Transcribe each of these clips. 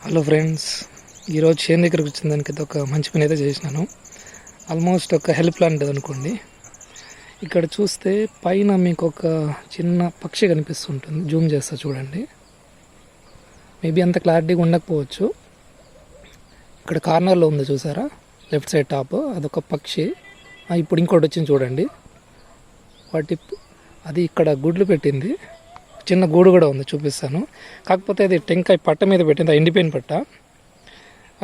Hello friends, ఈరోజు చేను దగ్గరకు వచ్చిన దానికి ఒక మంచి పని అయితే చేసినాను. ఆల్మోస్ట్ ఒక హెల్ప్ లాంటిది అనుకోండి. ఇక్కడ చూస్తే పైన మీకు ఒక చిన్న పక్షి కనిపిస్తుంటుంది. జూమ్ చేస్తా చూడండి. మేబీ అంత క్లారిటీగా ఉండకపోవచ్చు. ఇక్కడ కార్నర్లో ఉంది చూసారా, లెఫ్ట్ సైడ్ టాప్, అదొక పక్షి. ఇప్పుడు ఇంకోటి వచ్చింది చూడండి. అది ఇక్కడ గుడ్లు పెట్టింది. చిన్న గూడు కూడా ఉంది, చూపిస్తాను. కాకపోతే అది టెంకాయ పట్ట మీద పెట్టింది, ఎండిపోయిన పట్ట.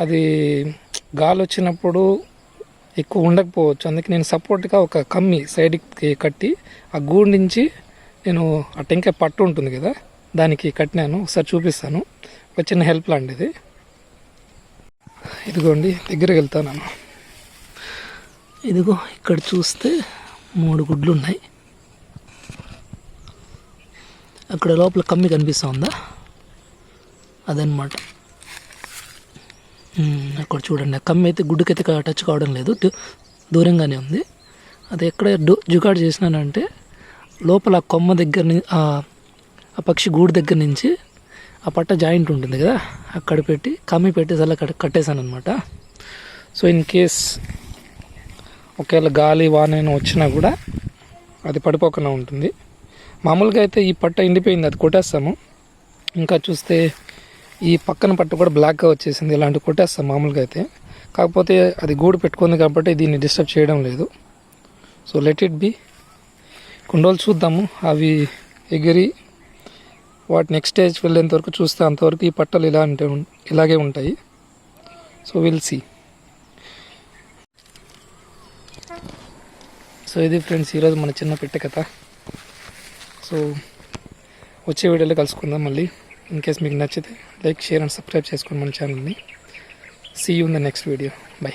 అది గాలి వచ్చినప్పుడు ఎక్కువ ఉండకపోవచ్చు. అందుకే నేను సపోర్ట్గా ఒక కమ్మి సైడ్కి కట్టి ఆ గూడు నుంచి నేను ఆ టెంకాయ పట్టు ఉంటుంది కదా, దానికి కట్టినాను. ఒకసారి చూపిస్తాను. ఒక చిన్న హెల్ప్ లాంటిది. ఇదిగోండి, దగ్గరికి వెళ్తాను. ఇదిగో ఇక్కడ చూస్తే 3 గుడ్లు ఉన్నాయి. అక్కడ లోపల కమ్మి కనిపిస్తూ ఉందా, అదనమాట. అక్కడ చూడండి, ఆ కమ్మి అయితే గుడ్డుకైతే టచ్ కావడం లేదు, దూరంగానే ఉంది. అది ఎక్కడ జుగాడు చేసినానంటే లోపల ఆ కొమ్మ దగ్గర నుంచి, ఆ పక్షి గూడు దగ్గర నుంచి ఆ పట్ట జాయింట్ ఉంటుంది కదా, అక్కడ పెట్టి కమ్మి పెట్టేసి అలా కట్టేశాను అనమాట. సో ఇన్ కేస్ ఒకవేళ గాలి వాన వచ్చినా కూడా అది పడిపోకుండా ఉంటుంది. మామూలుగా అయితే ఈ పట్ట ఎండిపోయింది, అది కొట్టేస్తాము. ఇంకా చూస్తే ఈ పక్కన పట్ట కూడా బ్లాక్గా వచ్చేసింది, ఇలాంటివి కొట్టేస్తాం మామూలుగా అయితే. కాకపోతే అది గూడు పెట్టుకుంది కాబట్టి దీన్ని డిస్టర్బ్ చేయడం లేదు. So let it be. కొన్ని రోజులు చూద్దాము, అవి ఎగిరి వాటి నెక్స్ట్ స్టేజ్ వెళ్ళేంత వరకు చూస్తే అంతవరకు ఈ పట్టలు ఇలాగే ఉంటాయి. So will see. సో ఇది ఫ్రెండ్స్ ఈరోజు మన చిన్న పెట్టే కథ. సో వచ్చే వీడియోలో కలుసుకుందాం మళ్ళీ. ఇన్ కేస్ మీకు నచ్చితే లైక్, షేర్ అండ్ సబ్స్క్రైబ్ చేసుకోండి మన ఛానల్ని. See you in the next video. By.